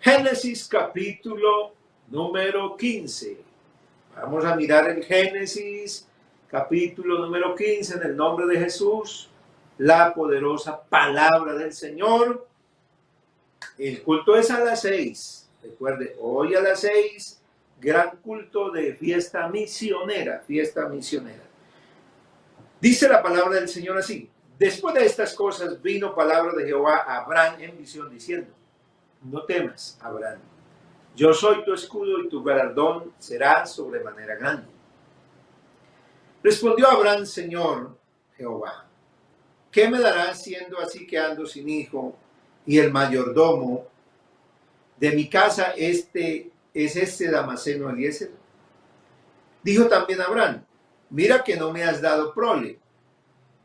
Génesis capítulo número 15. Vamos a mirar el Génesis capítulo número 15 en el nombre de Jesús, la poderosa palabra del Señor. El culto es a las 6. Recuerde, hoy a las 6, gran culto de fiesta misionera, Dice la palabra del Señor así: después de estas cosas vino palabra de Jehová a Abraham en visión diciendo: no temas, Abraham, yo soy tu escudo y tu galardón será sobremanera grande. Respondió Abraham: Señor Jehová, ¿qué me darás siendo así que ando sin hijo y el mayordomo de mi casa es este Damaseno Eliezer? Dijo también Abraham: mira que no me has dado prole,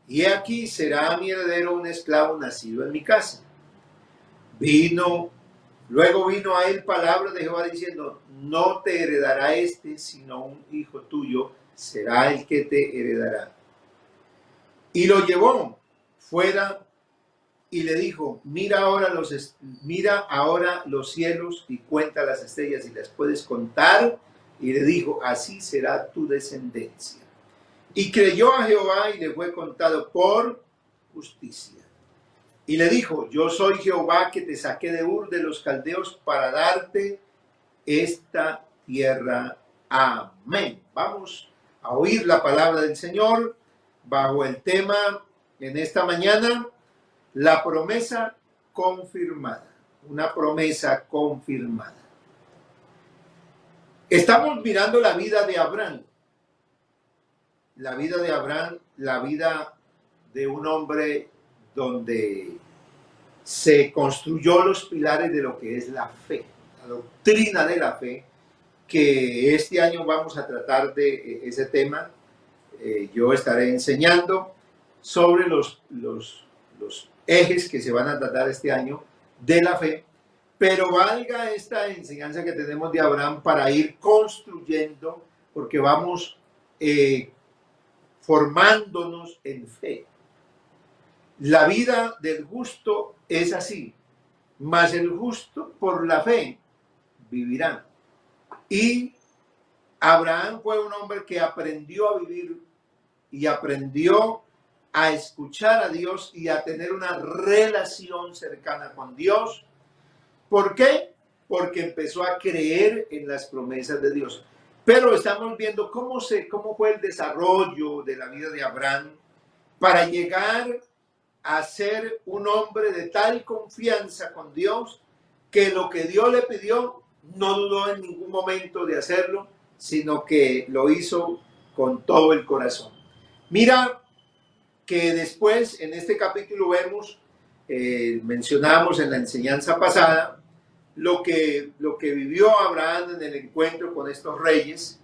y aquí será mi heredero un esclavo nacido en mi casa. Luego vino a él palabra de Jehová diciendo: no te heredará sino un hijo tuyo será el que te heredará. Y lo llevó fuera y le dijo: mira ahora los cielos y cuenta las estrellas, y las puedes contar. Y le dijo: así será tu descendencia. Y creyó a Jehová y le fue contado por justicia. Y le dijo: yo soy Jehová que te saqué de Ur de los Caldeos para darte esta tierra. Amén. Vamos a oír la palabra del Señor bajo el tema en esta mañana: la promesa confirmada. Una promesa confirmada. Estamos mirando la vida de Abraham. La vida de Abraham, la vida de un hombre donde se construyó los pilares de lo que es la fe, la doctrina de la fe, que este año vamos a tratar de ese tema. Yo estaré enseñando sobre los ejes que se van a tratar este año de la fe, pero valga esta enseñanza que tenemos de Abraham para ir construyendo, porque vamos formándonos en fe. La vida del justo es así, mas el justo por la fe vivirá. Y Abraham fue un hombre que aprendió a vivir y aprendió a escuchar a Dios y a tener una relación cercana con Dios. ¿Por qué? Porque empezó a creer en las promesas de Dios. Pero estamos viendo cómo fue el desarrollo de la vida de Abraham para llegar a ser un hombre de tal confianza con Dios que lo que Dios le pidió no dudó en ningún momento de hacerlo, sino que lo hizo con todo el corazón. Mira que después en este capítulo vemos, mencionamos en la enseñanza pasada, lo que vivió Abraham en el encuentro con estos reyes,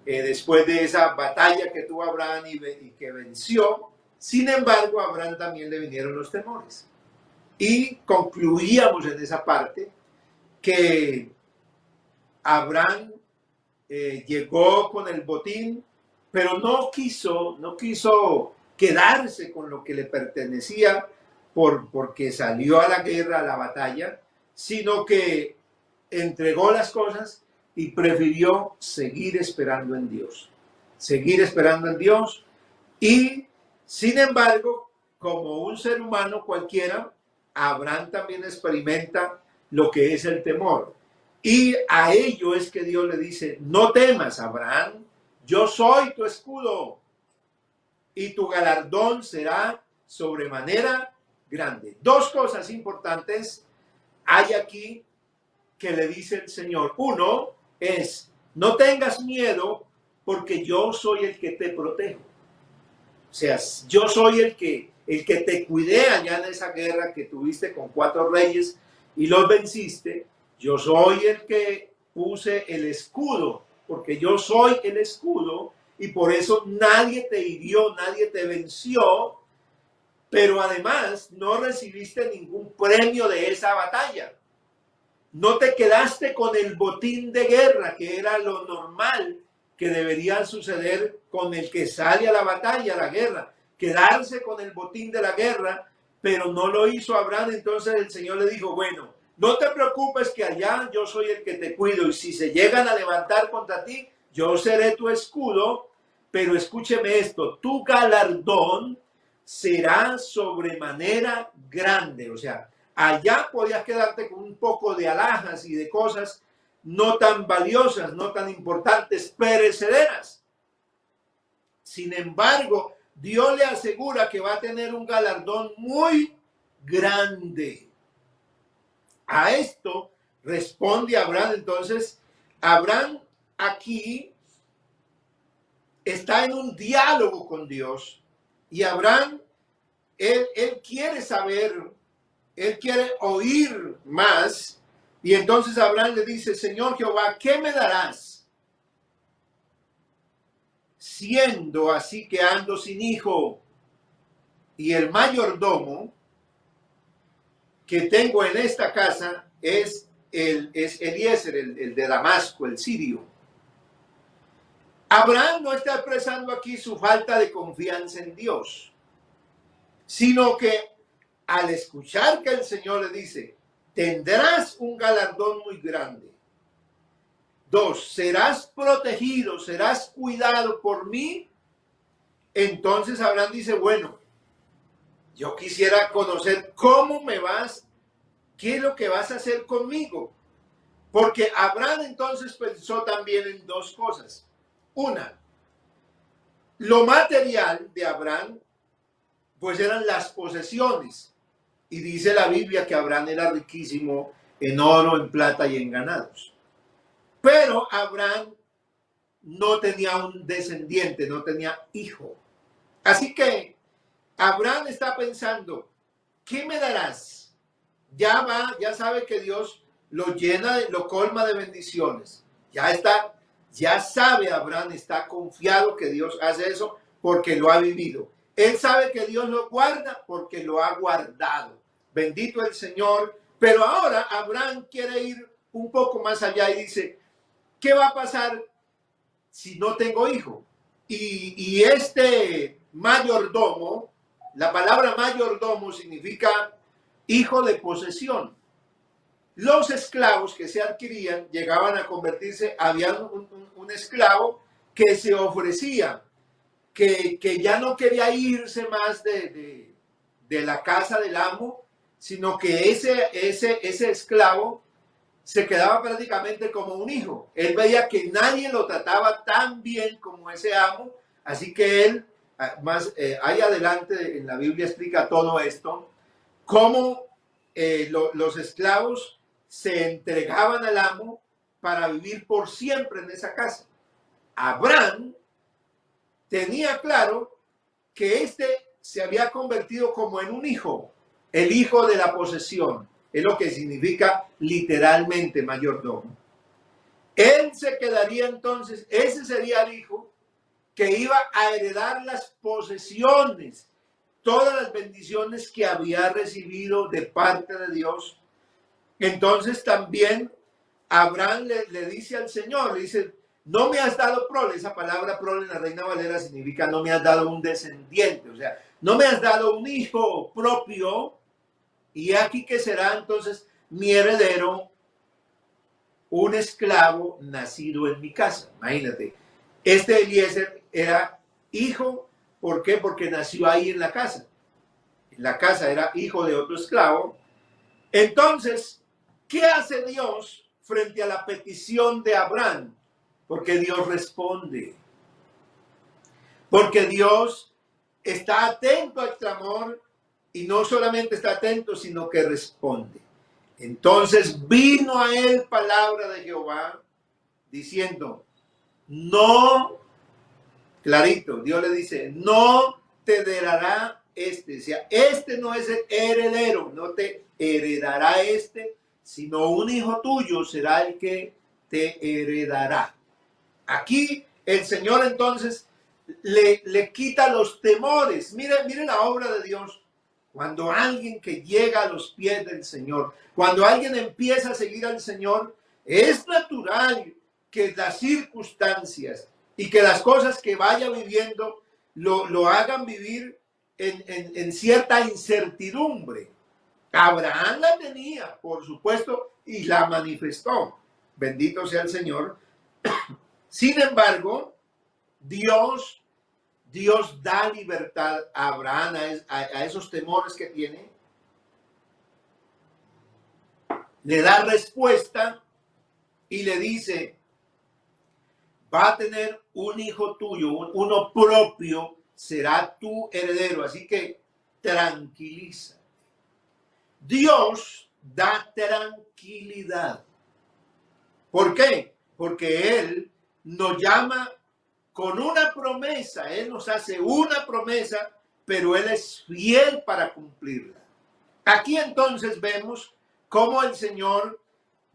después de esa batalla que tuvo Abraham y que venció. Sin embargo, a Abraham también le vinieron los temores. Y concluíamos en esa parte que Abraham llegó con el botín, pero no quiso quedarse con lo que le pertenecía porque salió a la guerra, a la batalla, sino que entregó las cosas y prefirió seguir esperando en Dios. Seguir esperando en Dios. Y, sin embargo, como un ser humano cualquiera, Abraham también experimenta lo que es el temor. Y a ello es que Dios le dice: no temas, Abraham, yo soy tu escudo y tu galardón será sobremanera grande. Dos cosas importantes hay aquí que le dice el Señor. Uno es: no tengas miedo porque yo soy el que te protejo. O sea, yo soy el que te cuidé allá en esa guerra que tuviste con 4 reyes y los venciste. Yo soy el que puse el escudo, porque yo soy el escudo y por eso nadie te hirió, nadie te venció, pero además no recibiste ningún premio de esa batalla. No te quedaste con el botín de guerra, que era lo normal que debería suceder con el que sale a la batalla, a la guerra. Quedarse con el botín de la guerra pero no lo hizo Abraham. Entonces el Señor le dijo, bueno, no te preocupes que allá yo soy el que te cuido y si se llegan a levantar contra ti, yo seré tu escudo, pero escúcheme esto, tu galardón será sobremanera grande. O sea, allá podías quedarte con un poco de alhajas y de cosas no tan valiosas, no tan importantes, perecederas. Sin embargo, Dios le asegura que va a tener un galardón muy grande. A esto responde Abraham. Entonces, Abraham aquí está en un diálogo con Dios y Abraham, él quiere saber, él quiere oír más. Y entonces Abraham le dice, Señor Jehová, ¿qué me darás? Siendo así que ando sin hijo y el mayordomo que tengo en esta casa es Eliezer, el de Damasco, el sirio. Abraham no está expresando aquí su falta de confianza en Dios, sino que al escuchar que el Señor le dice, tendrás un galardón muy grande. 2, serás protegido, serás cuidado por mí. Entonces Abraham dice, bueno, yo quisiera conocer cómo me vas, qué es lo que vas a hacer conmigo. Porque Abraham entonces pensó también en dos cosas. Una, lo material de Abraham, pues eran las posesiones. Y dice la Biblia que Abraham era riquísimo en oro, en plata y en ganados. Pero Abraham no tenía un descendiente, no tenía hijo. Así que Abraham está pensando, ¿qué me darás? Ya sabe que Dios lo llena, lo colma de bendiciones. Ya sabe Abraham, está confiado que Dios hace eso porque lo ha vivido. Él sabe que Dios lo guarda porque lo ha guardado. Bendito el Señor. Pero ahora Abraham quiere ir un poco más allá y dice, ¿qué va a pasar si no tengo hijo? Y este mayordomo, la palabra mayordomo significa hijo de posesión. Los esclavos que se adquirían llegaban a convertirse, había un esclavo que se ofrecía, que ya no quería irse más de la casa del amo, sino que ese esclavo se quedaba prácticamente como un hijo. Él veía que nadie lo trataba tan bien como ese amo, así que él, ahí adelante en la Biblia explica todo esto, cómo los esclavos se entregaban al amo para vivir por siempre en esa casa. Abraham tenía claro que se había convertido como en un hijo, el hijo de la posesión, es lo que significa literalmente mayordomo. Él se quedaría entonces, ese sería el hijo que iba a heredar las posesiones, todas las bendiciones que había recibido de parte de Dios. Entonces también Abraham le dice al Señor, le dice, no me has dado prole. Esa palabra prole en la Reina Valera significa no me has dado un descendiente, o sea, no me has dado un hijo propio, y aquí que será entonces mi heredero, un esclavo nacido en mi casa. Imagínate, este Eliezer era hijo, ¿por qué? Porque nació ahí en la casa. En la casa era hijo de otro esclavo. Entonces, ¿qué hace Dios frente a la petición de Abraham? Porque Dios responde. Porque Dios está atento al clamor y no solamente está atento, sino que responde. Entonces vino a él palabra de Jehová diciendo, no, clarito, Dios le dice, no te heredará este. O sea, este no es el heredero, no te heredará este, sino un hijo tuyo será el que te heredará. Aquí el Señor entonces le quita los temores. Mire la obra de Dios. Cuando alguien que llega a los pies del Señor, cuando alguien empieza a seguir al Señor, es natural que las circunstancias y que las cosas que vaya viviendo lo hagan vivir en cierta incertidumbre. Abraham la tenía, por supuesto, y la manifestó. Bendito sea el Señor. Sin embargo, Dios da libertad a Abraham a esos temores que tiene. Le da respuesta y le dice, va a tener un hijo tuyo, uno propio, será tu heredero. Así que tranquiliza. Dios da tranquilidad. ¿Por qué? Porque Él nos llama con una promesa. Él nos hace una promesa, pero Él es fiel para cumplirla. Aquí entonces vemos cómo el Señor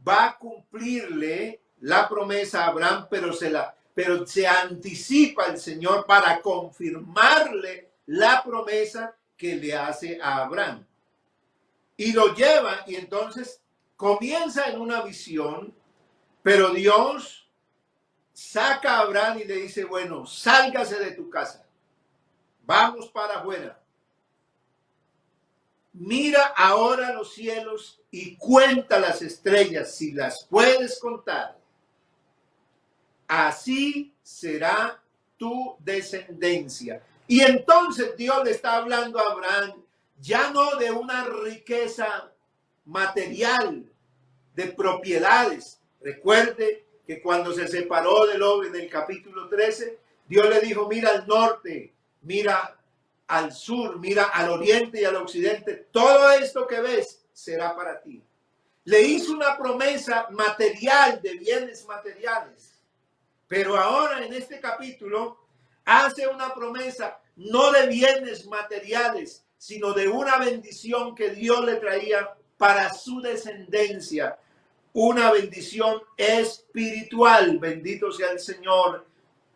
va a cumplirle la promesa a Abraham, pero se anticipa el Señor para confirmarle la promesa que le hace a Abraham. Y lo lleva, y entonces comienza en una visión, pero Dios saca a Abraham y le dice, bueno, sálgase de tu casa, vamos para afuera. Mira ahora los cielos y cuenta las estrellas, si las puedes contar. Así será tu descendencia. Y entonces Dios le está hablando a Abraham ya no de una riqueza material, de propiedades. Recuerde que cuando se separó de Lot en el capítulo 13, Dios le dijo, mira al norte, mira al sur, mira al oriente y al occidente. Todo esto que ves será para ti. Le hizo una promesa material, de bienes materiales. Pero ahora en este capítulo hace una promesa no de bienes materiales, sino de una bendición que Dios le traía para su descendencia. Una bendición espiritual, bendito sea el Señor.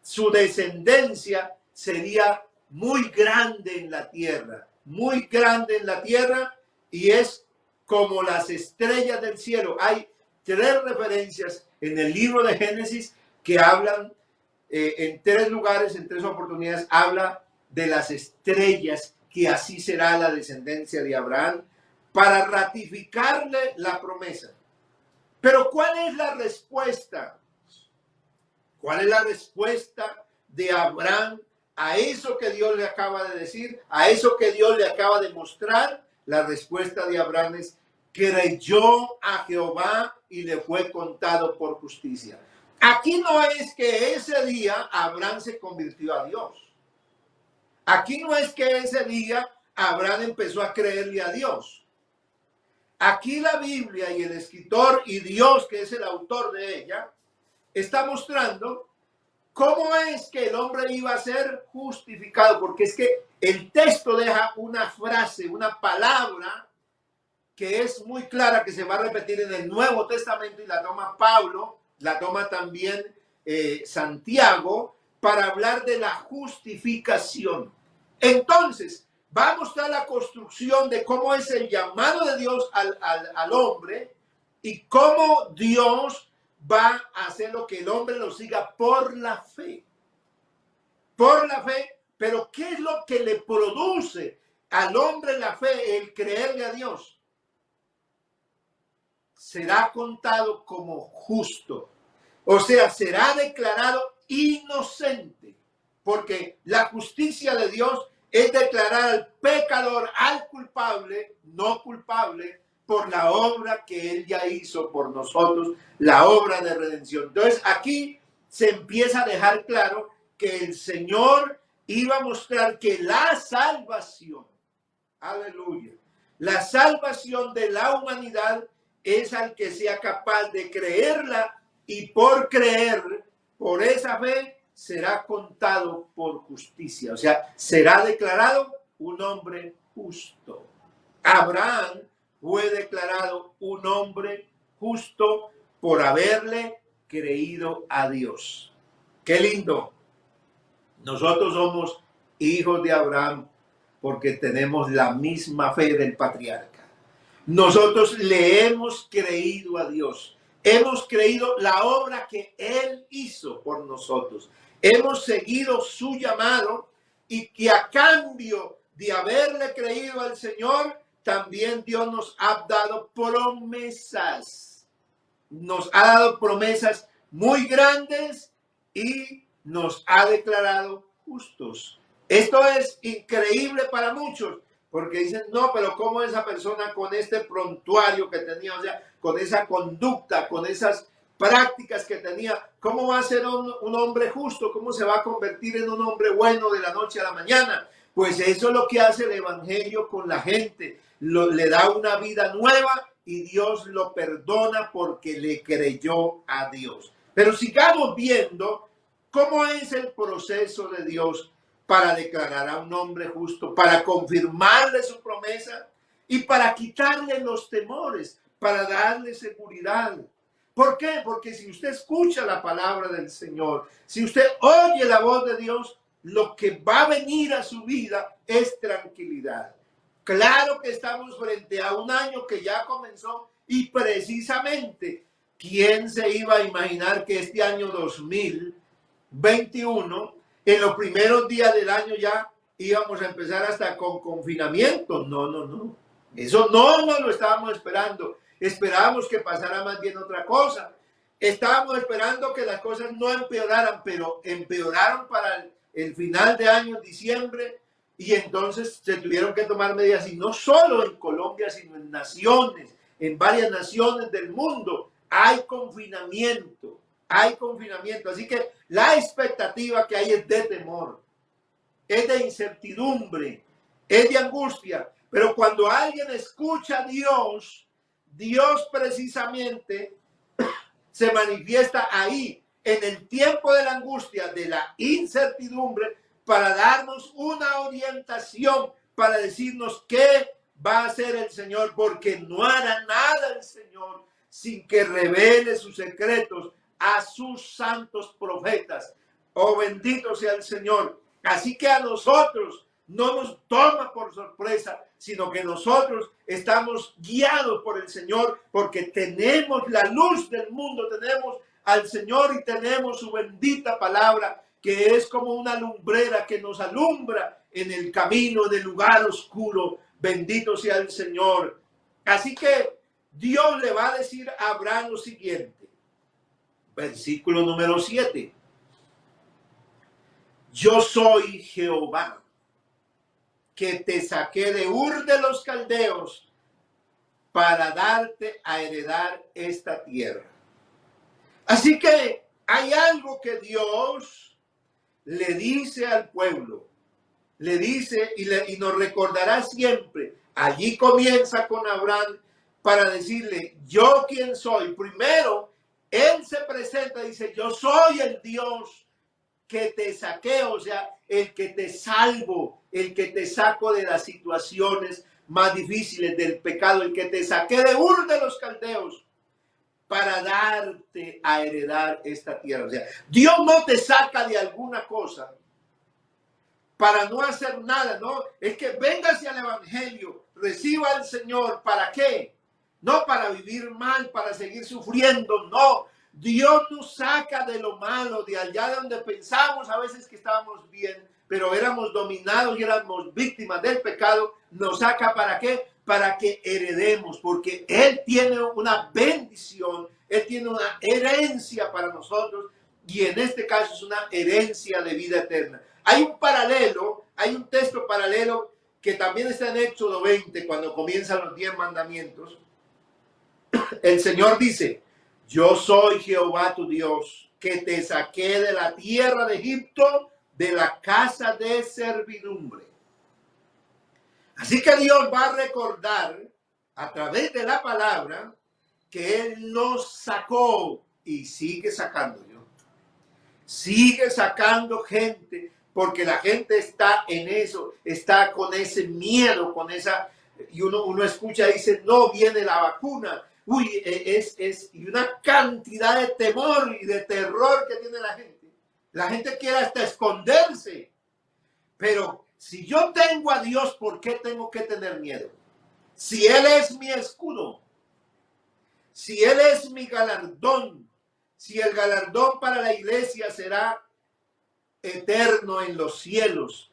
Su descendencia sería muy grande en la tierra, muy grande en la tierra, y es como las estrellas del cielo. Hay 3 referencias en el libro de Génesis que hablan en 3 lugares, en 3 oportunidades, habla de las estrellas, que así será la descendencia de Abraham, para ratificarle la promesa. Pero ¿cuál es la respuesta? ¿Cuál es la respuesta de Abraham a eso que Dios le acaba de decir, a eso que Dios le acaba de mostrar? La respuesta de Abraham es, creyó a Jehová y le fue contado por justicia. Aquí no es que ese día Abraham se convirtió a Dios. Aquí no es que ese día Abraham empezó a creerle a Dios. Aquí la Biblia y el escritor y Dios, que es el autor de ella, está mostrando cómo es que el hombre iba a ser justificado, porque es que el texto deja una frase, una palabra que es muy clara, que se va a repetir en el Nuevo Testamento, y la toma Pablo, la toma también Santiago, para hablar de la justificación. Entonces, va a mostrar la construcción de cómo es el llamado de Dios al hombre, y cómo Dios va a hacer lo que el hombre lo siga por la fe. Por la fe, pero ¿qué es lo que le produce al hombre la fe, el creerle a Dios? Será contado como justo. O sea, será declarado inocente, porque la justicia de Dios es declarar al pecador, al culpable, no culpable, por la obra que Él ya hizo por nosotros, la obra de redención. Entonces, aquí se empieza a dejar claro que el Señor iba a mostrar que la salvación, aleluya, la salvación de la humanidad es al que sea capaz de creerla, y por creer, por esa fe, será contado por justicia. O sea, será declarado un hombre justo. Abraham fue declarado un hombre justo por haberle creído a Dios. Qué lindo. Nosotros somos hijos de Abraham porque tenemos la misma fe del patriarca. Nosotros le hemos creído a Dios. Hemos creído la obra que Él hizo por nosotros. Hemos seguido su llamado, y que a cambio de haberle creído al Señor, también Dios nos ha dado promesas. Nos ha dado promesas muy grandes y nos ha declarado justos. Esto es increíble para muchos, porque dicen, no, pero ¿cómo esa persona con este prontuario que tenía, o sea, con esa conducta, con esas prácticas que tenía, cómo va a ser un hombre justo? ¿Cómo se va a convertir en un hombre bueno de la noche a la mañana? Pues eso es lo que hace el evangelio con la gente. Le da una vida nueva y Dios lo perdona porque le creyó a Dios. Pero sigamos viendo cómo es el proceso de Dios para declarar a un hombre justo, para confirmarle su promesa y para quitarle los temores, para darle seguridad. ¿Por qué? Porque si usted escucha la palabra del Señor, si usted oye la voz de Dios, lo que va a venir a su vida es tranquilidad. Claro que estamos frente a un año que ya comenzó y precisamente, ¿quién se iba a imaginar que este año 2021, en los primeros días del año ya íbamos a empezar hasta con confinamiento? No, no, no. Eso no lo estábamos esperando. Esperábamos que pasara más bien otra cosa. Estábamos esperando que las cosas no empeoraran, pero empeoraron para el final de año, en diciembre, y entonces se tuvieron que tomar medidas, y no solo en Colombia, sino en naciones, en varias naciones del mundo. Hay confinamiento, hay confinamiento. Así que la expectativa que hay es de temor, es de incertidumbre, es de angustia. Pero cuando alguien escucha a Dios, Dios precisamente se manifiesta ahí, en el tiempo de la angustia, de la incertidumbre, para darnos una orientación, para decirnos qué va a hacer el Señor, porque no hará nada el Señor sin que revele sus secretos a sus santos profetas. Oh, bendito sea el Señor. Así que a nosotros no nos toma por sorpresa, sino que nosotros estamos guiados por el Señor, porque tenemos la luz del mundo, tenemos al Señor y tenemos su bendita palabra, que es como una lumbrera que nos alumbra en el camino, en el lugar oscuro. Bendito sea el Señor. Así que Dios le va a decir a Abraham lo siguiente, versículo número 7. Yo soy Jehová, que te saqué de Ur de los Caldeos para darte a heredar esta tierra. Así que hay algo que Dios le dice al pueblo, le dice y nos recordará siempre. Allí comienza con Abraham para decirle, ¿yo quién soy? Primero, él se presenta y dice, yo soy el Dios que te saqué, o sea, el que te salvo, el que te saco de las situaciones más difíciles del pecado, el que te saqué de Ur de los Caldeos para darte a heredar esta tierra. O sea, Dios no te saca de alguna cosa para no hacer nada, ¿no? Es que venga hacia el evangelio, reciba al Señor. ¿Para qué? No para vivir mal, para seguir sufriendo, no. Dios nos saca de lo malo, de allá donde pensamos a veces que estábamos bien, pero éramos dominados y éramos víctimas del pecado. Nos saca ¿para qué? Para que heredemos, porque Él tiene una bendición, Él tiene una herencia para nosotros, y en este caso es una herencia de vida eterna. Hay un paralelo, hay un texto paralelo que también está en Éxodo 20, cuando comienzan los 10 mandamientos. El Señor dice, yo soy Jehová tu Dios, que te saqué de la tierra de Egipto, de la casa de servidumbre. Así que Dios va a recordar a través de la palabra que Él nos sacó y sigue sacando. Sigue sacando gente, porque la gente está en eso, está con ese miedo, con esa, y uno escucha y dice, no, viene la vacuna. Uy, y una cantidad de temor y de terror que tiene la gente. La gente quiere hasta esconderse. Pero si yo tengo a Dios, ¿por qué tengo que tener miedo? Si Él es mi escudo, si Él es mi galardón, si el galardón para la iglesia será eterno en los cielos,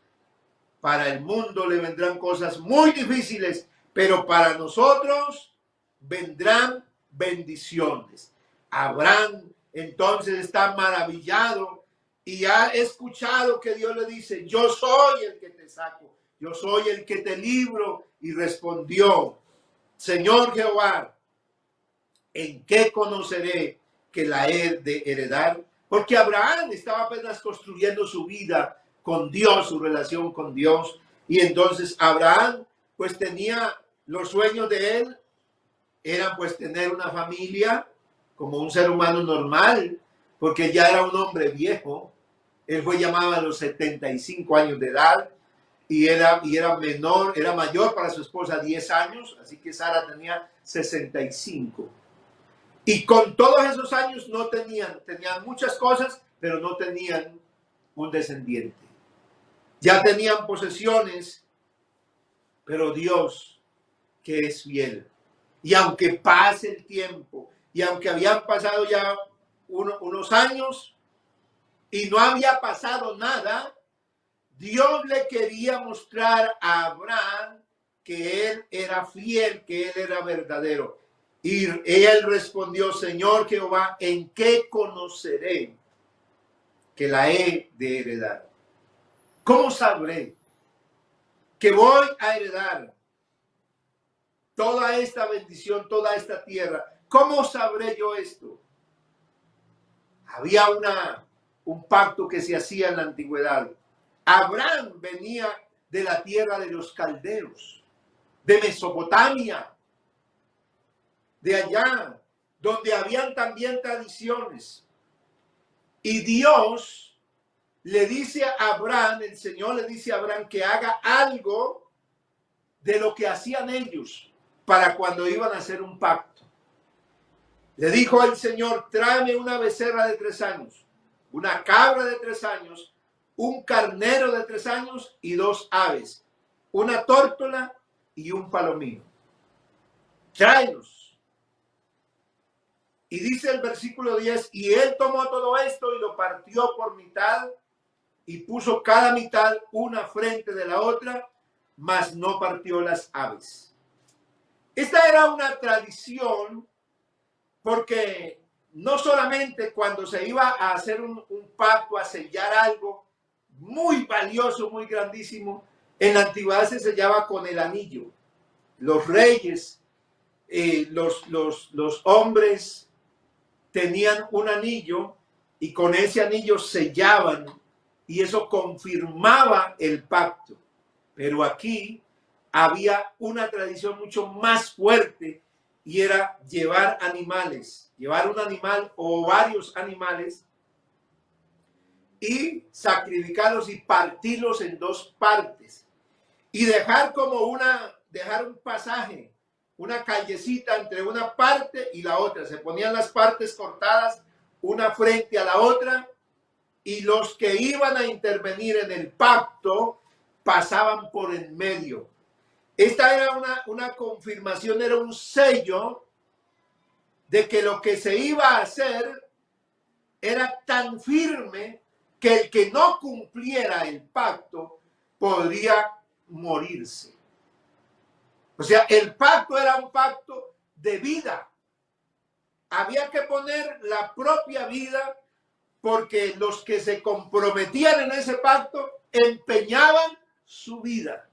Para el mundo le vendrán cosas muy difíciles, pero para nosotros vendrán bendiciones. Abraham entonces está maravillado y ha escuchado que Dios le dice, yo soy el que te saco, yo soy el que te libro. Y respondió, Señor Jehová, ¿en qué conoceré que la he de heredar? Porque Abraham estaba apenas construyendo su vida con Dios, su relación con Dios. Y entonces Abraham pues tenía los sueños de él, eran pues tener una familia como un ser humano normal, porque ya era un hombre viejo. Él fue llamado a los 75 años de edad y era menor, era mayor para su esposa 10 años, así que Sara tenía 65. Y con todos esos años no tenían muchas cosas, pero no tenían un descendiente. Ya tenían posesiones, pero Dios, que es fiel. Y aunque pase el tiempo, y aunque habían pasado ya unos años y no había pasado nada, Dios le quería mostrar a Abraham que él era fiel, que él era verdadero. Y él respondió, Señor Jehová, ¿en qué conoceré que la he de heredar? ¿Cómo sabré que voy a heredar toda esta bendición, toda esta tierra? ¿Cómo sabré yo esto? Había un pacto que se hacía en la antigüedad. Abraham venía de la tierra de los caldeos, de Mesopotamia, de allá, donde habían también tradiciones. Y Dios le dice a Abraham, el Señor le dice a Abraham que haga algo de lo que hacían ellos para cuando iban a hacer un pacto. Le dijo el Señor, tráeme una becerra de 3 años, una cabra de 3 años, un carnero de 3 años y 2 aves, una tórtola y un palomino. Tráelos. Y dice el versículo 10, y él tomó todo esto y lo partió por mitad y puso cada mitad una frente de la otra, mas no partió las aves. Esta era una tradición porque no solamente cuando se iba a hacer un pacto, a sellar algo muy valioso, muy grandísimo, en la antigüedad se sellaba con el anillo. Los reyes, los hombres tenían un anillo y con ese anillo sellaban y eso confirmaba el pacto. Pero aquí había una tradición mucho más fuerte y era llevar animales, llevar un animal o varios animales y sacrificarlos y partirlos en 2 partes y dejar dejar un pasaje, una callecita entre una parte y la otra. Se ponían las partes cortadas una frente a la otra y los que iban a intervenir en el pacto pasaban por en medio. Esta era una confirmación, era un sello de que lo que se iba a hacer era tan firme que el que no cumpliera el pacto podría morirse. O sea, el pacto era un pacto de vida. Había que poner la propia vida porque los que se comprometían en ese pacto empeñaban su vida.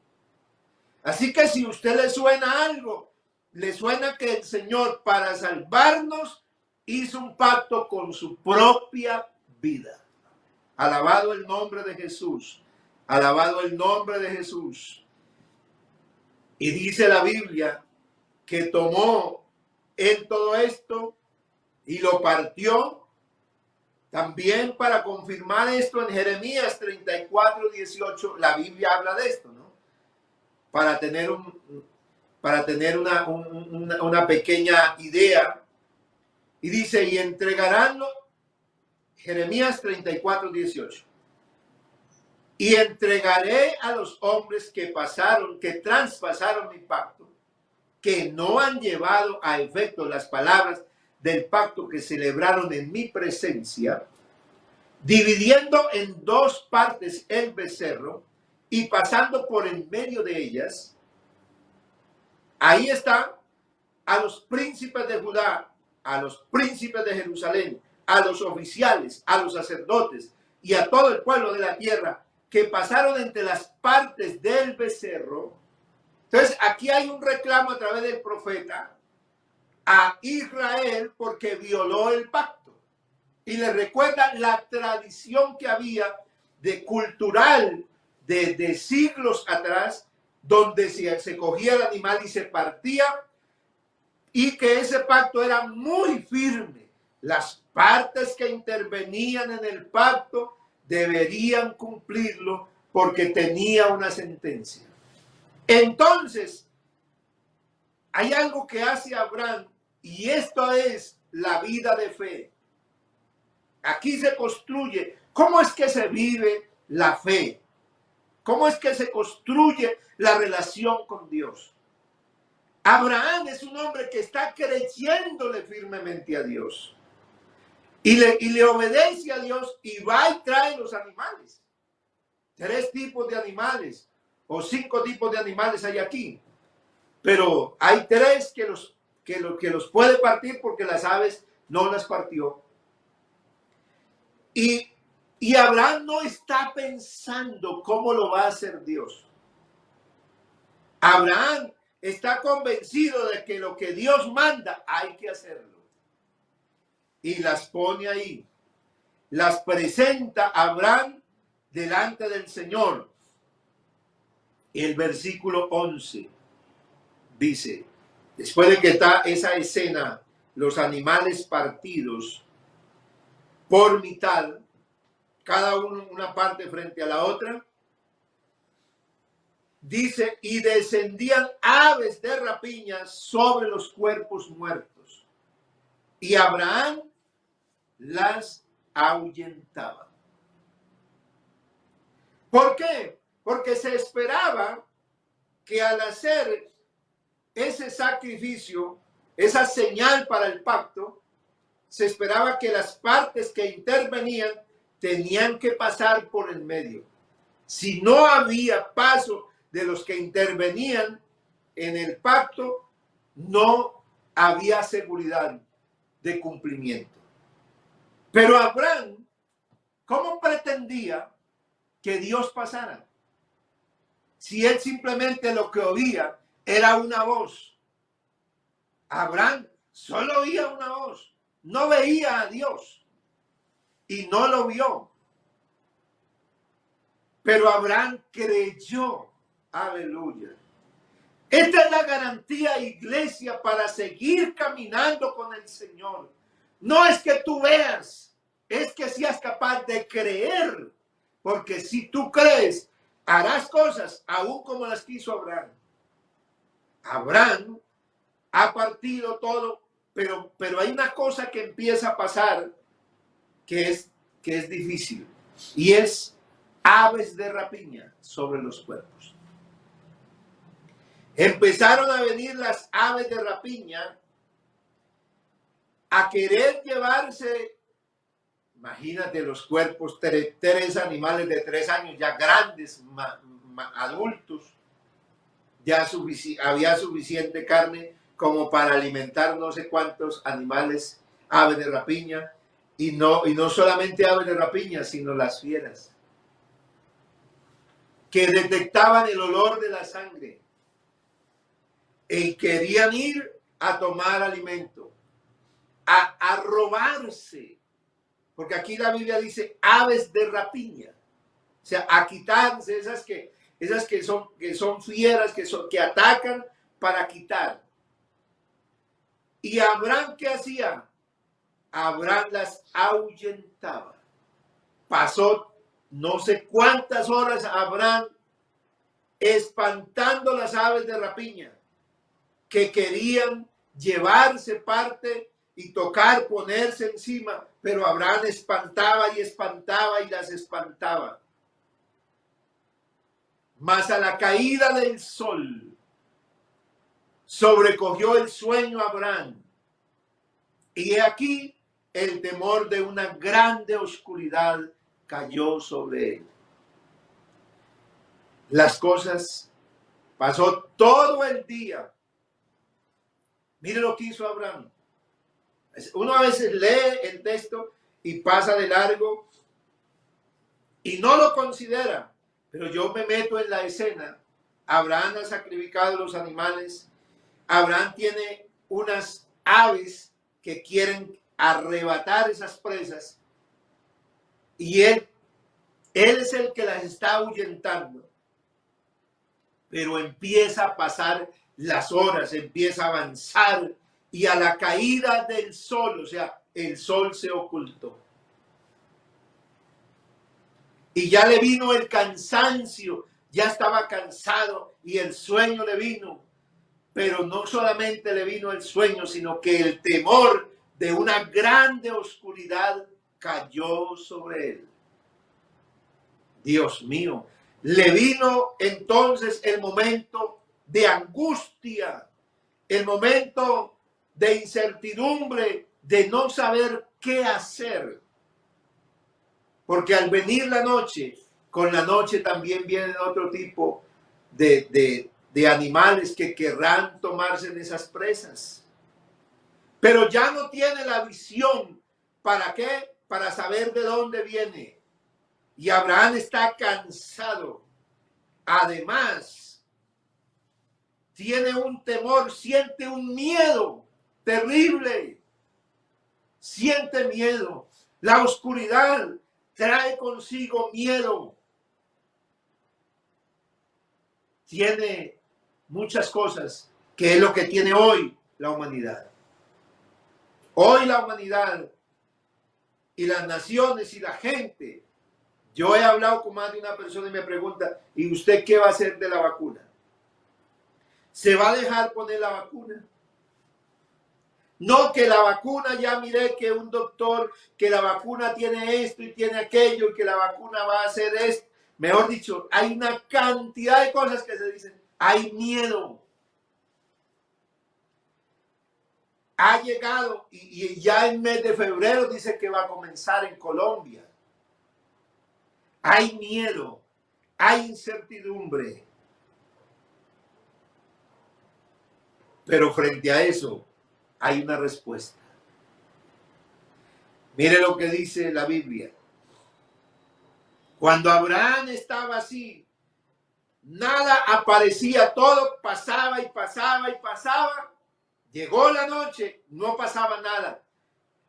Así que si a usted le suena algo, le suena que el Señor para salvarnos hizo un pacto con su propia vida. Alabado el nombre de Jesús. Alabado el nombre de Jesús. Y dice la Biblia que tomó en todo esto y lo partió. También para confirmar esto en Jeremías 34:18, la Biblia habla de esto, ¿no? Para tener una pequeña idea. Y dice, y entregaránlo, Jeremías 34:18. Y entregaré a los hombres que traspasaron mi pacto, que no han llevado a efecto las palabras del pacto que celebraron en mi presencia, dividiendo en 2 partes el becerro y pasando por en medio de ellas, ahí está a los príncipes de Judá, a los príncipes de Jerusalén, a los oficiales, a los sacerdotes y a todo el pueblo de la tierra que pasaron entre las partes del becerro. Entonces aquí hay un reclamo a través del profeta a Israel porque violó el pacto y le recuerda la tradición que había de cultural de siglos atrás, donde se cogía el animal y se partía, y que ese pacto era muy firme. Las partes que intervenían en el pacto deberían cumplirlo porque tenía una sentencia. Entonces, hay algo que hace Abraham, y esto es la vida de fe. Aquí se construye. ¿Cómo es que se vive la fe? ¿Cómo es que se construye la relación con Dios? Abraham es un hombre que está creyéndole firmemente a Dios. Y le obedece a Dios y va y trae los animales. 3 tipos de animales o 5 tipos de animales hay aquí. Pero hay 3 que los puede partir porque las aves no las partió. Y Abraham no está pensando cómo lo va a hacer Dios. Abraham está convencido de que lo que Dios manda hay que hacerlo. Y las pone ahí. Las presenta Abraham delante del Señor. El versículo 11 dice, después de que está esa escena, los animales partidos por mitad, cada uno una parte frente a la otra, dice, y descendían aves de rapiña sobre los cuerpos muertos, y Abraham las ahuyentaba. ¿Por qué? Porque se esperaba que al hacer ese sacrificio, esa señal para el pacto, se esperaba que las partes que intervenían tenían que pasar por el medio. Si no había paso de los que intervenían en el pacto, no había seguridad de cumplimiento. Pero Abraham, ¿cómo pretendía que Dios pasara? Si él simplemente lo que oía era una voz. Abraham solo oía una voz, no veía a Dios y no lo vio. Pero Abraham creyó. Aleluya. Esta es la garantía, iglesia, para seguir caminando con el Señor. No es que tú veas, es que seas capaz de creer. Porque si tú crees, harás cosas aún como las quiso Abraham. Abraham ha partido todo, pero hay una cosa que empieza a pasar que es difícil. Y es aves de rapiña sobre los cuerpos. Empezaron a venir las aves de rapiña a querer llevarse, imagínate los cuerpos, 3 animales de 3 años, ya grandes, adultos, ya había suficiente carne como para alimentar no sé cuántos animales, aves de rapiña, y no solamente aves de rapiña, sino las fieras, que detectaban el olor de la sangre y querían ir a tomar alimento, a robarse, porque aquí la Biblia dice aves de rapiña, o sea, a quitarse esas que son fieras, que atacan para quitar. ¿Y Abraham qué hacía? Abraham las ahuyentaba. Pasó no sé cuántas horas Abraham espantando las aves de rapiña que querían llevarse parte y tocar, ponerse encima, pero Abraham espantaba y las espantaba. Mas a la caída del sol sobrecogió el sueño a Abraham, y aquí el temor de una grande oscuridad cayó sobre él. las cosas, pasó todo el día. Mire lo que hizo Abraham. Uno a veces lee el texto y pasa de largo y no lo considera, pero yo me meto en la escena. Abraham ha sacrificado los animales. Abraham tiene unas aves que quieren arrebatar esas presas y él es el que las está ahuyentando. Pero empieza a pasar las horas, empieza a avanzar y a la caída del sol, o sea, el sol se ocultó. Y ya le vino el cansancio, ya estaba cansado y el sueño le vino. Pero no solamente le vino el sueño, sino que el temor de una grande oscuridad cayó sobre él. Dios mío, le vino entonces el momento de angustia, el momento de incertidumbre, de no saber qué hacer. Porque al venir la noche, con la noche también vienen otro tipo de animales que querrán tomarse en esas presas. Pero ya no tiene la visión. ¿Para qué? Para saber de dónde viene. Y Abraham está cansado. Además, tiene un temor, siente un miedo terrible. Siente miedo. La oscuridad trae consigo miedo. Tiene muchas cosas que es lo que tiene hoy la humanidad. Hoy la humanidad y las naciones y la gente. Yo he hablado con más de una persona y me pregunta, ¿y usted qué va a hacer de la vacuna? ¿Se va a dejar poner la vacuna? No, que la vacuna, ya miré que un doctor, que la vacuna tiene esto y tiene aquello, y que la vacuna va a hacer esto. Mejor dicho, hay una cantidad de cosas que se dicen. Hay miedo. Ha llegado y ya en mes de febrero dice que va a comenzar en Colombia. Hay miedo, hay incertidumbre. Pero frente a eso hay una respuesta. Mire lo que dice la Biblia. Cuando Abraham estaba así, nada aparecía, todo pasaba y pasaba y pasaba. Llegó la noche, no pasaba nada.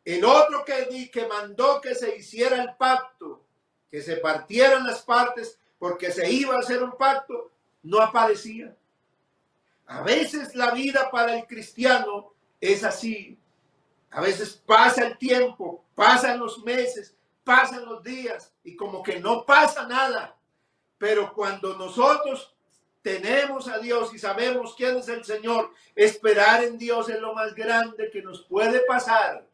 El otro que mandó que se hiciera el pacto, que se partieran las partes porque se iba a hacer un pacto, no aparecía. A veces la vida para el cristiano es así. A veces pasa el tiempo, pasan los meses, pasan los días y como que no pasa nada. Pero cuando nosotros tenemos a Dios y sabemos quién es el Señor, esperar en Dios es lo más grande que nos puede pasar.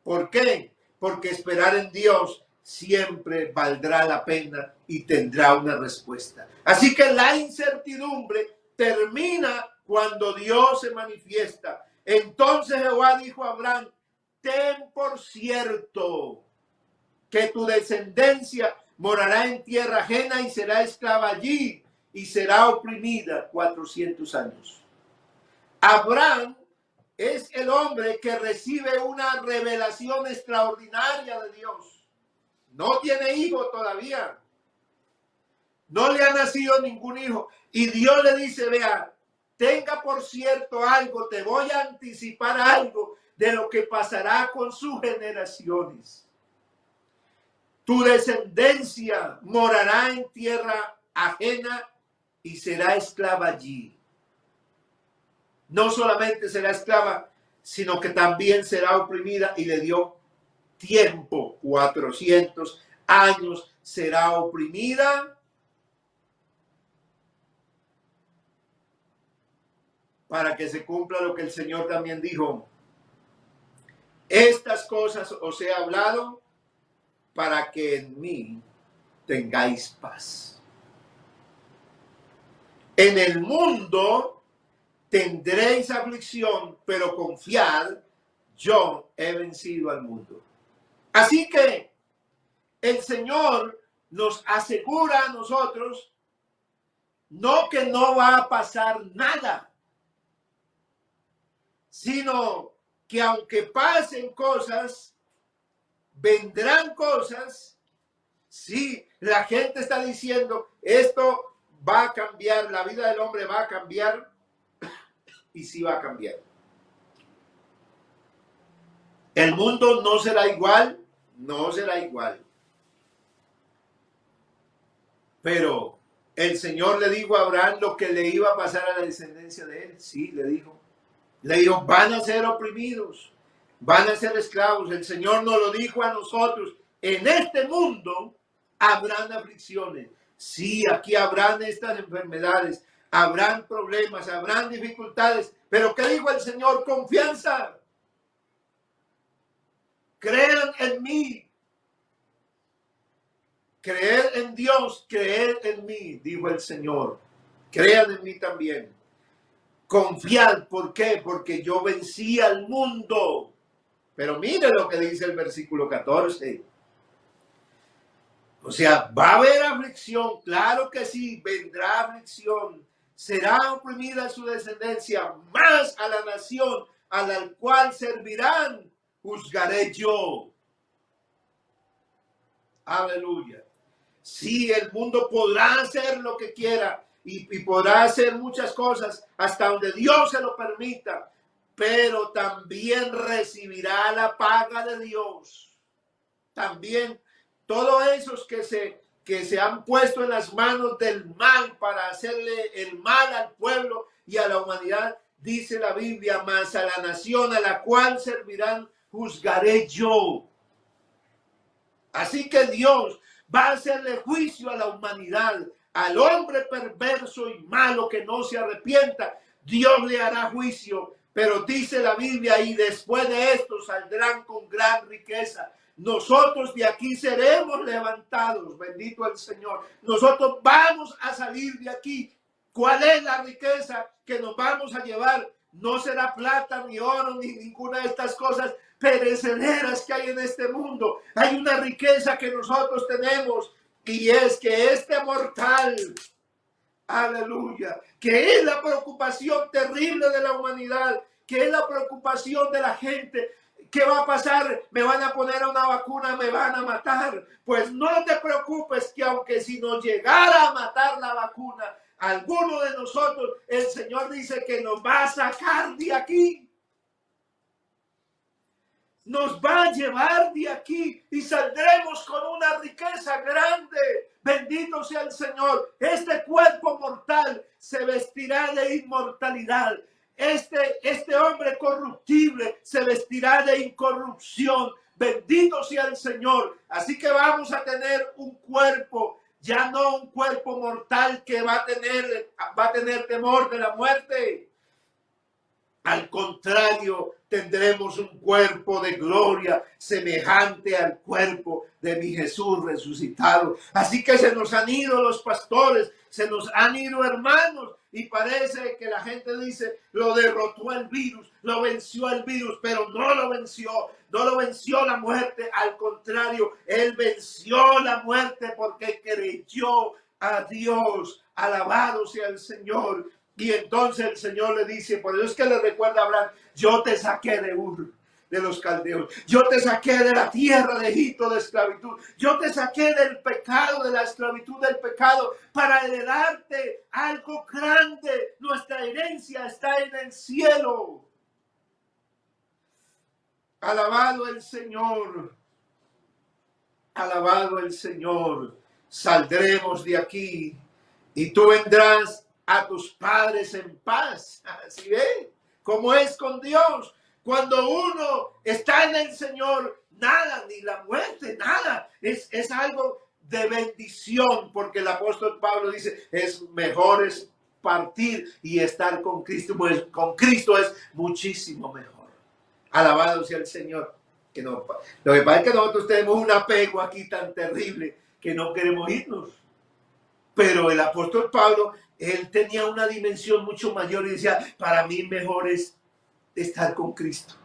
¿Por qué? Porque esperar en Dios siempre valdrá la pena y tendrá una respuesta. Así que la incertidumbre termina cuando Dios se manifiesta. Entonces Jehová dijo a Abraham, ten por cierto que tu descendencia morará en tierra ajena y será esclava allí y será oprimida 400 años. Abraham es el hombre que recibe una revelación extraordinaria de Dios. No tiene hijo todavía. No le ha nacido ningún hijo. Y Dios le dice, vea, tenga por cierto algo, te voy a anticipar algo de lo que pasará con sus generaciones. Tu descendencia morará en tierra ajena y será esclava allí. No solamente será esclava, sino que también será oprimida, y le dio tiempo, 400 años será oprimida para que se cumpla lo que el Señor también dijo. Estas cosas os he hablado para que en mí tengáis paz. En el mundo tendréis aflicción, pero confiad, yo he vencido al mundo. Así que el Señor nos asegura a nosotros No que no va a pasar nada, sino que aunque pasen cosas, vendrán cosas. Sí, la gente está diciendo, esto va a cambiar, la vida del hombre va a cambiar, y sí va a cambiar. El mundo no será igual, no será igual. Pero el Señor le dijo a Abraham lo que le iba a pasar a la descendencia de él. Sí, le dijo. Le dijo, van a ser oprimidos, van a ser esclavos. El Señor nos lo dijo a nosotros. En este mundo habrán aflicciones. Sí, aquí habrán estas enfermedades, habrán problemas, habrán dificultades. Pero ¿qué dijo el Señor? Confianza. Crean en mí. Creer en Dios, creer en mí, dijo el Señor. Crean en mí también. Confiad, ¿por qué? Porque yo vencí al mundo. Pero mire lo que dice el versículo 14. O sea, va a haber aflicción, claro que sí, vendrá aflicción. Será oprimida su descendencia, más a la nación a la cual servirán, juzgaré yo. Aleluya. Sí, el mundo podrá hacer lo que quiera y podrá hacer muchas cosas hasta donde Dios se lo permita, pero también recibirá la paga de Dios. También todos esos que se han puesto en las manos del mal para hacerle el mal al pueblo y a la humanidad, dice la Biblia, más a la nación a la cual servirán, juzgaré yo. Así que Dios va a hacerle juicio a la humanidad, al hombre perverso y malo que no se arrepienta. Dios le hará juicio, pero dice la Biblia, y después de esto saldrán con gran riqueza. Nosotros de aquí seremos levantados, bendito el Señor. Nosotros vamos a salir de aquí. ¿Cuál es la riqueza que nos vamos a llevar? No será plata, ni oro, ni ninguna de estas cosas perecederas que hay en este mundo. Hay una riqueza que nosotros tenemos, y es que este mortal, aleluya, que es la preocupación terrible de la humanidad, que es la preocupación de la gente. ¿Qué va a pasar? ¿Me van a poner una vacuna? ¿Me van a matar? Pues no te preocupes, que aunque si nos llegara a matar la vacuna, alguno de nosotros, el Señor dice que nos va a sacar de aquí. Nos va a llevar de aquí y saldremos con una riqueza grande. Bendito sea el Señor. Este cuerpo mortal se vestirá de inmortalidad. Este hombre corruptible se vestirá de incorrupción. Bendito sea el Señor. Así que vamos a tener un cuerpo, ya no un cuerpo mortal que va a tener temor de la muerte. Al contrario, tendremos un cuerpo de gloria semejante al cuerpo de mi Jesús resucitado. Así que se nos han ido los pastores, se nos han ido hermanos, y parece que la gente dice, lo derrotó el virus, lo venció el virus, pero no lo venció la muerte. Al contrario, él venció la muerte porque creyó a Dios. Alabado sea el Señor. Y entonces el Señor le dice, por eso es que le recuerda a Abraham, yo te saqué de Ur, de los caldeos, yo te saqué de la tierra de Egipto de esclavitud, yo te saqué del pecado, de la esclavitud del pecado, para heredarte algo grande. Nuestra herencia está en el cielo. Alabado el Señor, alabado el Señor. Saldremos de aquí y tú vendrás a tus padres en paz. ¿Sí ven? ¿Cómo es con Dios? Cuando uno está en el Señor, nada, ni la muerte, nada. Es algo de bendición, porque el apóstol Pablo dice, es mejor es partir y estar con Cristo, pues con Cristo es muchísimo mejor. Alabado sea el Señor. Que no, lo que pasa es que nosotros tenemos un apego aquí tan terrible que no queremos irnos. Pero el apóstol Pablo, él tenía una dimensión mucho mayor y decía, para mí mejor es estar con Cristo.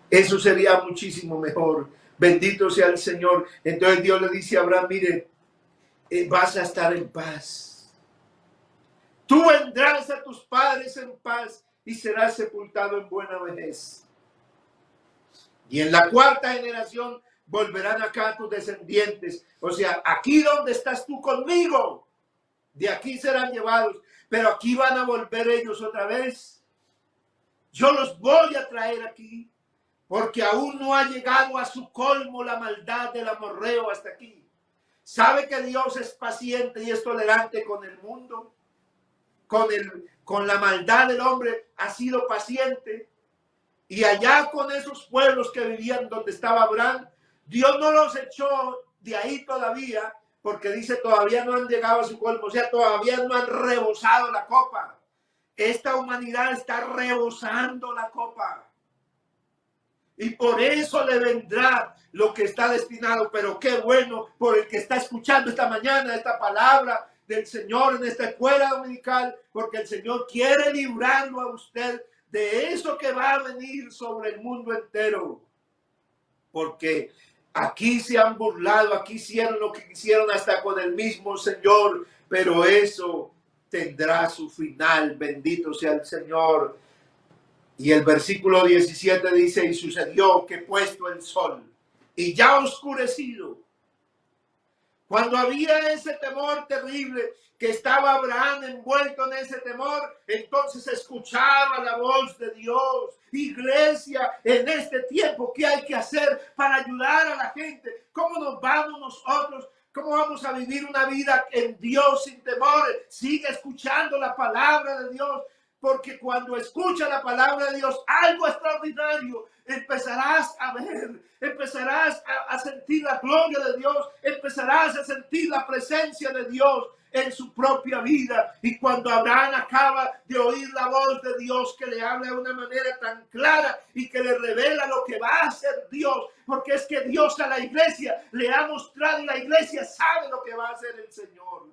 Eso sería muchísimo mejor. Bendito sea el Señor. Entonces Dios le dice a Abraham, mire, vas a estar en paz. Tú vendrás a tus padres en paz y serás sepultado en buena vejez. Y en la cuarta generación volverán acá tus descendientes. O sea, aquí donde estás tú conmigo, de aquí serán llevados, pero aquí van a volver ellos otra vez. Yo los voy a traer aquí, porque aún no ha llegado a su colmo la maldad del amorreo hasta aquí. ¿Sabe que Dios es paciente y es tolerante con el mundo? Con la maldad del hombre ha sido paciente. Y allá con esos pueblos que vivían donde estaba Abraham, Dios no los echó de ahí todavía, porque dice todavía no han llegado a su colmo, o sea, todavía no han rebosado la copa. Esta humanidad está rebosando la copa. Y por eso le vendrá lo que está destinado. Pero qué bueno por el que está escuchando esta mañana esta palabra del Señor en esta escuela dominical, porque el Señor quiere librarlo a usted de eso que va a venir sobre el mundo entero. Porque aquí se han burlado, aquí hicieron lo que quisieron hasta con el mismo Señor, pero eso tendrá su final. Bendito sea el Señor. Y el versículo 17 dice, y sucedió que puesto el sol y ya oscurecido, cuando había ese temor terrible, que estaba Abraham envuelto en ese temor, entonces escuchaba la voz de Dios. Iglesia, en este tiempo, ¿qué hay que hacer para ayudar a la gente? ¿Cómo nos vamos nosotros? ¿Cómo vamos a vivir una vida en Dios sin temor? Sigue escuchando la palabra de Dios. Porque cuando escucha la palabra de Dios, algo extraordinario empezarás a ver, empezarás a sentir la gloria de Dios, empezarás a sentir la presencia de Dios en su propia vida. Y cuando Abraham acaba de oír la voz de Dios que le habla de una manera tan clara y que le revela lo que va a hacer Dios, porque es que Dios a la iglesia le ha mostrado y la iglesia sabe lo que va a hacer el Señor.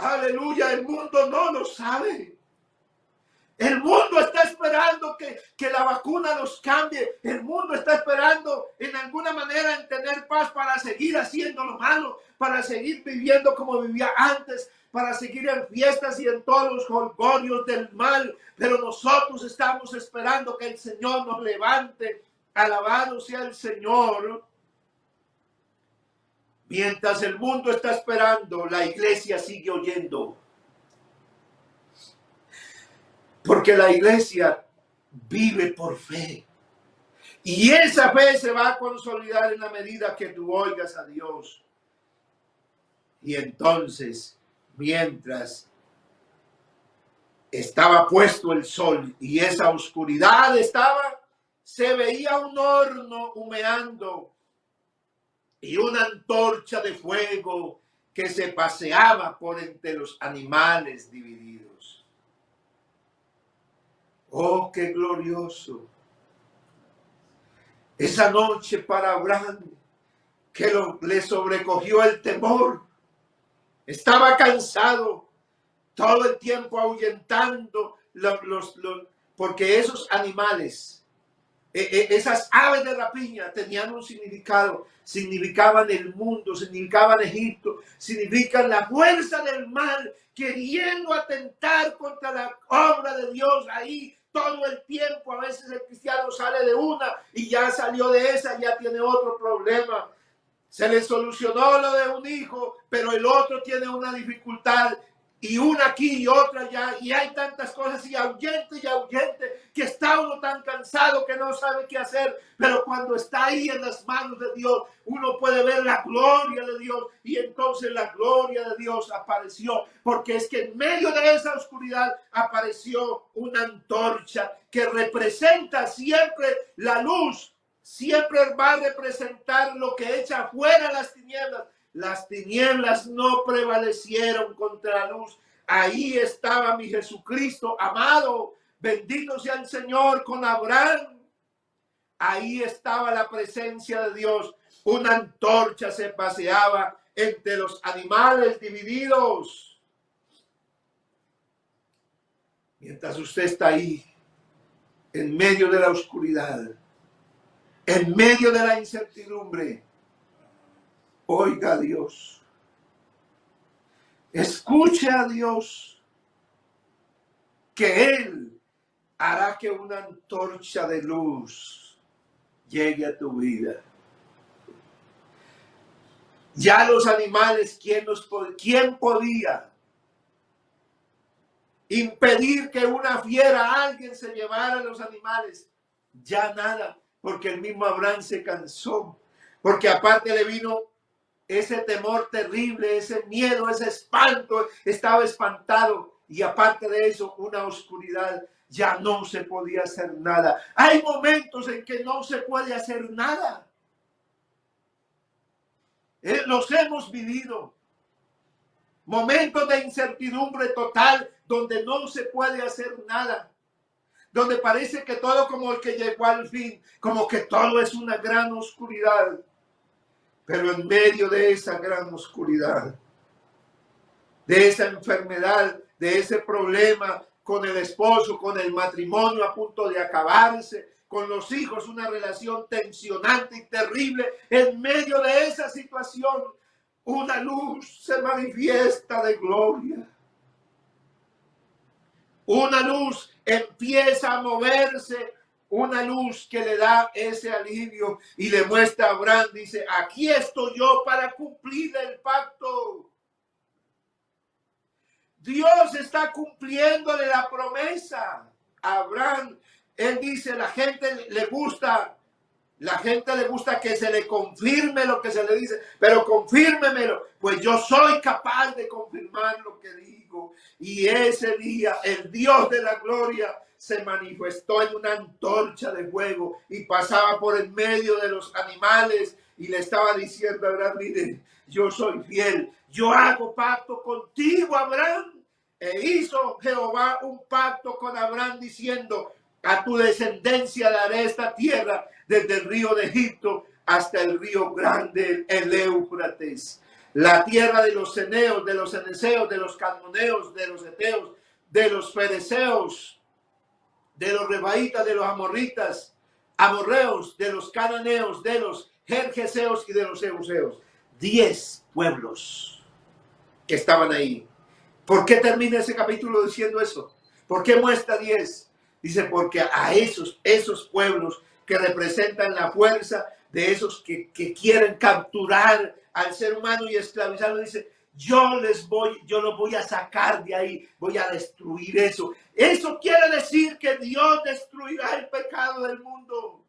Aleluya, el mundo no lo sabe. El mundo está esperando que la vacuna los cambie. El mundo está esperando en alguna manera en tener paz para seguir haciendo lo malo, para seguir viviendo como vivía antes, para seguir en fiestas y en todos los jolgorios del mal. Pero nosotros estamos esperando que el Señor nos levante. Alabado sea el Señor. Mientras el mundo está esperando, la iglesia sigue oyendo. Porque la iglesia vive por fe. Y esa fe se va a consolidar en la medida que tú oigas a Dios. Y entonces, mientras estaba puesto el sol y esa oscuridad estaba, se veía un horno humeando y una antorcha de fuego que se paseaba por entre los animales divididos. Oh, qué glorioso. Esa noche para Abraham, que le sobrecogió el temor. Estaba cansado todo el tiempo ahuyentando porque esos animales, esas aves de rapiña tenían un significado. Significaban el mundo, significaban Egipto, significan la fuerza del mal queriendo atentar contra la obra de Dios ahí todo el tiempo. A veces el cristiano sale de una y ya salió de esa, ya tiene otro problema. Se le solucionó lo de un hijo, pero el otro tiene una dificultad y una aquí y otra allá, y hay tantas cosas y ahuyente, que está uno tan cansado que no sabe qué hacer. Pero cuando está ahí en las manos de Dios, uno puede ver la gloria de Dios, y entonces la gloria de Dios apareció, porque es que en medio de esa oscuridad apareció una antorcha que representa siempre la luz. Siempre va a representar lo que echa fuera las tinieblas. Las tinieblas no prevalecieron contra la luz. Ahí estaba mi Jesucristo amado. Bendito sea el Señor con Abraham. Ahí estaba la presencia de Dios. Una antorcha se paseaba entre los animales divididos. Mientras usted está ahí, en medio de la oscuridad, en medio de la incertidumbre, oiga a Dios. Escuche a Dios, que Él hará que una antorcha de luz llegue a tu vida. Ya los animales, ¿quién podía impedir que una fiera, alguien se llevara a los animales? Ya nada, porque el mismo Abraham se cansó, porque aparte le vino ese temor terrible, ese miedo, ese espanto, estaba espantado, y aparte de eso, una oscuridad. Ya no se podía hacer nada. Hay momentos en que no se puede hacer nada. Los hemos vivido. Momentos de incertidumbre total, donde no se puede hacer nada. Donde parece que todo como el que llegó al fin, como que todo es una gran oscuridad. Pero en medio de esa gran oscuridad, de esa enfermedad, de ese problema con el esposo, con el matrimonio a punto de acabarse, con los hijos, una relación tensionante y terrible, en medio de esa situación, una luz se manifiesta de gloria. Una luz empieza a moverse, una luz que le da ese alivio y le muestra a Abraham, dice, aquí estoy yo para cumplir el pacto. Dios está cumpliéndole la promesa a Abraham. Él dice, la gente le gusta que se le confirme lo que se le dice, pero confírmemelo, pues yo soy capaz de confirmar lo que digo. Y ese día el Dios de la gloria se manifestó en una antorcha de fuego y pasaba por el medio de los animales y le estaba diciendo a Abraham, mire, yo soy fiel, yo hago pacto contigo, Abraham. E hizo Jehová un pacto con Abraham diciendo, a tu descendencia daré esta tierra desde el río de Egipto hasta el río grande, el Éufrates. La tierra de los ceneos, de los ceneseos, de los cadmoneos, de los eteos, de los fereceos, de los rebaitas, de los amorritas, amorreos, de los cananeos, de los jerjeseos y de los euseos. 10 pueblos que estaban ahí. ¿Por qué termina ese capítulo diciendo eso? ¿Por qué muestra 10? Dice, porque a esos pueblos que representan la fuerza de esos que quieren capturar al ser humano y esclavizarlo, dice, yo los voy a sacar de ahí, voy a destruir eso. Eso quiere decir que Dios destruirá el pecado del mundo.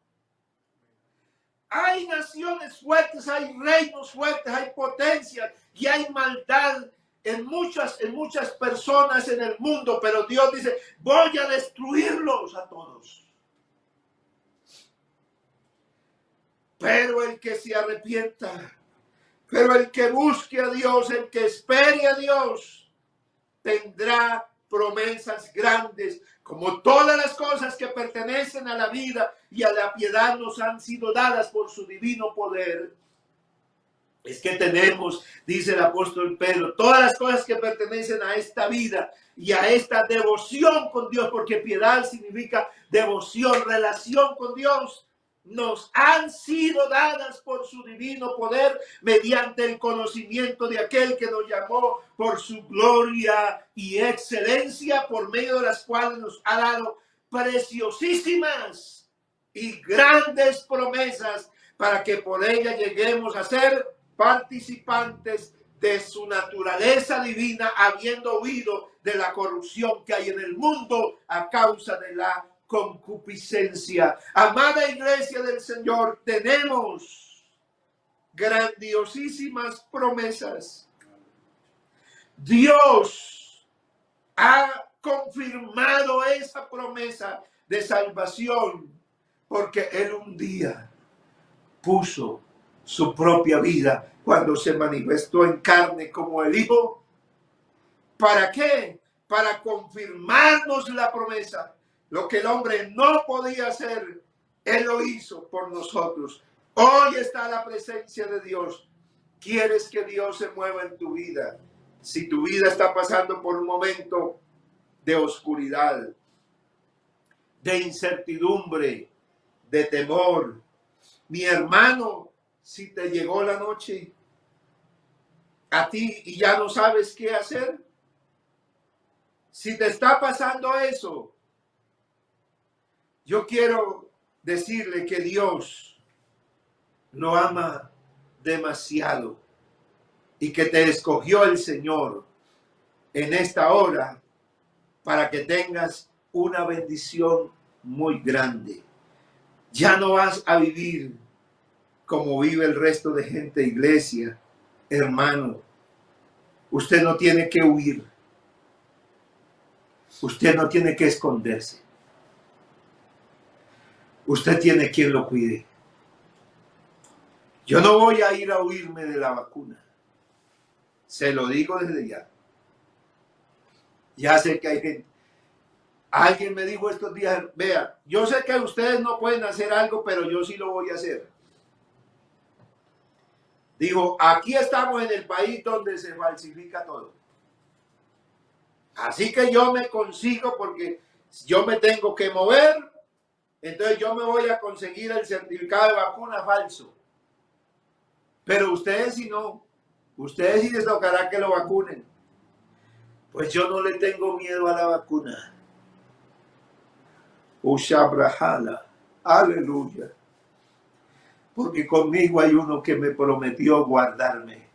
Hay naciones fuertes, hay reinos fuertes, hay potencias y hay maldad en muchas personas en el mundo, pero Dios dice, voy a destruirlos a todos. Pero el que se arrepienta, pero el que busque a Dios, el que espere a Dios, tendrá promesas grandes, como todas las cosas que pertenecen a la vida y a la piedad nos han sido dadas por su divino poder. Es que tenemos, dice el apóstol Pedro, todas las cosas que pertenecen a esta vida y a esta devoción con Dios, porque piedad significa devoción, relación con Dios, nos han sido dadas por su divino poder mediante el conocimiento de aquel que nos llamó por su gloria y excelencia, por medio de las cuales nos ha dado preciosísimas y grandes promesas para que por ella lleguemos a ser participantes de su naturaleza divina, habiendo huido de la corrupción que hay en el mundo a causa de la concupiscencia. Amada iglesia del Señor, tenemos grandiosísimas promesas. Dios ha confirmado esa promesa de salvación porque Él un día puso su propia vida cuando se manifestó en carne como el Hijo. ¿Para qué? Para confirmarnos la promesa. Lo que el hombre no podía hacer, Él lo hizo por nosotros. Hoy está la presencia de Dios. ¿Quieres que Dios se mueva en tu vida? Si tu vida está pasando por un momento de oscuridad, de incertidumbre, de temor, mi hermano, si te llegó la noche, a ti y ya no sabes qué hacer? Si te está pasando eso, yo quiero decirle que Dios lo ama demasiado y que te escogió el Señor en esta hora para que tengas una bendición muy grande. Ya no vas a vivir como vive el resto de gente, iglesia, hermano. Usted no tiene que huir. Usted no tiene que esconderse. Usted tiene quien lo cuide. Yo no voy a ir a huirme de la vacuna. Se lo digo desde ya. Ya sé que hay gente. Alguien me dijo estos días, vea, yo sé que ustedes no pueden hacer algo, pero yo sí lo voy a hacer. Dijo, aquí estamos en el país donde se falsifica todo. Así que yo me consigo porque yo me tengo que mover, entonces yo me voy a conseguir el certificado de vacuna falso. Pero ustedes si no, ustedes sí les tocará que lo vacunen. Pues yo no le tengo miedo a la vacuna. Ushabrahala, aleluya. Porque conmigo hay uno que me prometió guardarme.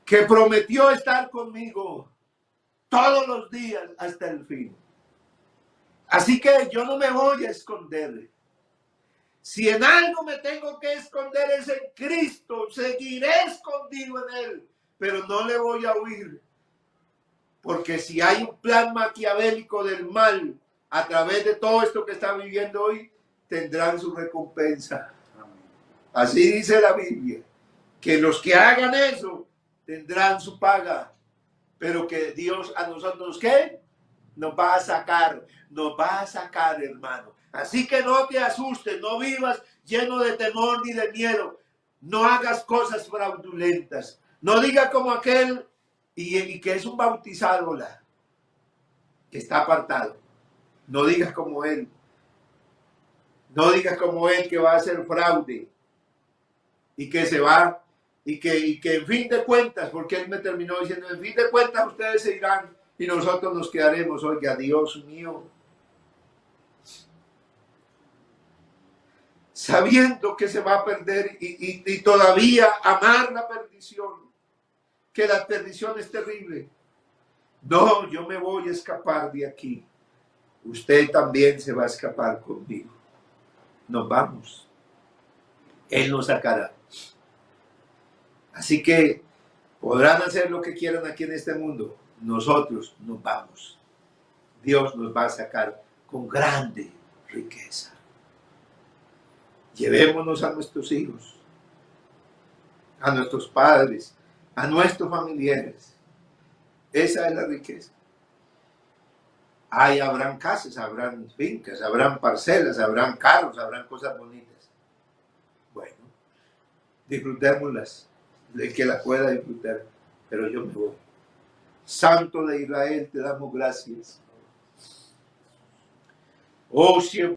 Que prometió estar conmigo todos los días hasta el fin. Así que yo no me voy a esconder. Si en algo me tengo que esconder es en Cristo, seguiré escondido en Él, pero no le voy a huir. Porque si hay un plan maquiavélico del mal a través de todo esto que está viviendo hoy, tendrán su recompensa. Así dice la Biblia, que los que hagan eso tendrán su paga, pero que Dios a nosotros, ¿qué? Nos va a sacar, hermano. Así que no te asustes, no vivas lleno de temor ni de miedo. No hagas cosas fraudulentas. No digas como aquel y que es un bautizado, que está apartado. No digas como él. No digas como él que va a hacer fraude y que se va y que en fin de cuentas, porque él me terminó diciendo, en fin de cuentas ustedes se irán y nosotros nos quedaremos. Oiga, Dios mío, sabiendo que se va a perder y todavía amar la perdición, que la perdición es terrible. No, yo me voy a escapar de aquí. Usted también se va a escapar conmigo. Nos vamos. Él nos sacará. Así que podrán hacer lo que quieran aquí en este mundo. Nosotros nos vamos. Dios nos va a sacar con grande riqueza. Llevémonos a nuestros hijos, a nuestros padres, a nuestros familiares. Esa es la riqueza. Habrán casas, habrán fincas, habrán parcelas, habrán carros, habrán cosas bonitas. Bueno, disfrutémoslas, el que las pueda disfrutar, pero yo me voy. Santo de Israel, te damos gracias. Oh, siempre.